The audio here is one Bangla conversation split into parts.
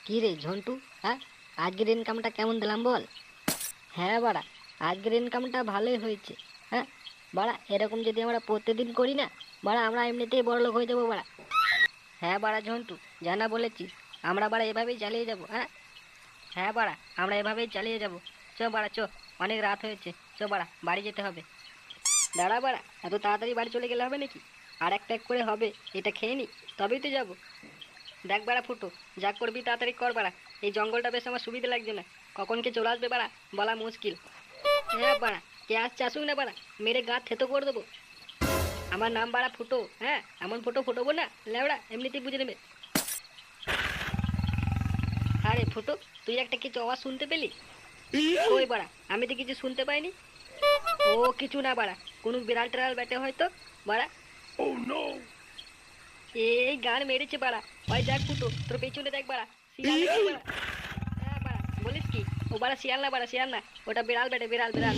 কি রে ঝন্টু? হ্যাঁ, আজকের ইনকামটা কেমন দিলাম বল? হ্যাঁ বাড়া, আজকের ইনকামটা ভালোই হয়েছে। হ্যাঁ বাড়া, এরকম যদি আমরা প্রতিদিন করি না বাড়া, আমরা এমনিতেই বড়লোক হয়ে যাবো বাড়া। হ্যাঁ বাড়া ঝন্টু, জানা বলেছিস, আমরা বাড়া এভাবেই চালিয়ে যাবো। হ্যাঁ হ্যাঁ বাড়া, আমরা এভাবেই চালিয়ে যাবো। চ বাড়া চ, অনেক রাত হয়েছে, চ বাড়া বাড়ি যেতে হবে। দাঁড়া বাড়া, এত তাড়াতাড়ি বাড়ি চলে গেলে হবে নাকি? আর এক প্যাক করে হবে, এটা খেয়ে নি, তবেই তো যাবো। দেখ বাড়া ফুটো, যা করবি তাড়াতাড়ি কর বাড়া। এই জঙ্গলটা বেশ আমার সুবিধা লাগছে না, কখন কে চলে আসবে বাড়া বলা মুশকিল। হ্যাঁ বাড়া, কে আসছে আসুক না বাড়া, মেরে গা থেতো করে দেবো। আমার নাম বাড়া ফুটো, হ্যাঁ এমন ফটো ফুটোবো না লেবড়া, এমনিতেই বুঝে নেবে। আরে ফুটো, তুই একটা কিছু আওয়াজ শুনতে পেলি? ওই বাড়া, আমি তো কিছু শুনতে পাইনি। ও কিছু না বাড়া, কোনো বিড়াল টিড়াল বেটে হয়তো বাড়া। এই গান মেরেছে বাড়া, ওই দেখ ফুটো, তোর পেছনে দেখ বাড়া, শিয়াল দেখছি বাড়া। হ্যাঁ বাড়া, বলিস কি? ও বাড়া শিয়াল না বাড়া, শিয়াল না, ওটা বিড়াল বেটে, বিড়াল বিড়াল।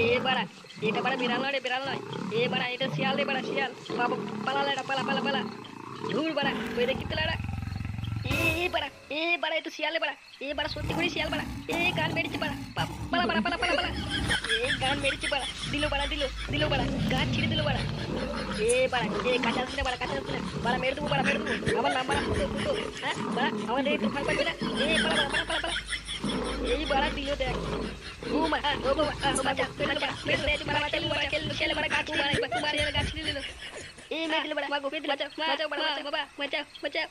এ বাড়া, এটা বাড়া বিড়াল নয় রে, বিড়াল নয়। এ বাড়া, এটা শিয়াল রে বাড়া, শিয়াল। বাবা, পালা লাড়া, পালা পালা পালা। ধুর বাড়া, ওই দেখি তো লাড়া। এ বাড়া, এ বাড়া, এ তো শিয়ালে বাড়া। এ বাড়া সত্যি করে শিয়াল বাড়া। এ গান মেরেছে বাড়া, পালা বাড়া, পালা পালা পালা। এ গান মেরেছে বাড়া, দিল বাড়া, দিল দিল বাড়া, গান ছিঁড়ে দিল বাড়া। এ বাড়া, এ কাঁচা আসছে না বাড়া, কাঁচা আসছে না বাড়া, মেরে দেবো বাড়া, মেরে দেবো। আমার নাম বাড়া ফুটো, ফুটো। হ্যাঁ বাড়া, আমাদের একটু ভয় পাচ্ছে না। এ পালা বাড়া, পালা পালা পালা। এই বাড়া দিল দেখ। ও মা, ও বাবা, বাঁচা, মেরে বাড়া, মেরে দে বাড়া, বাঁচা, বাড়া, খেলে বাড়া, গাছ মারা, গাছ ছিঁড়ে দিল। এ মেরে দিল বাড়া, মা গো, বাঁচাও, বাঁচাও বাড়া, বাঁচাও বাবা, বাঁচাও, বাঁচাও।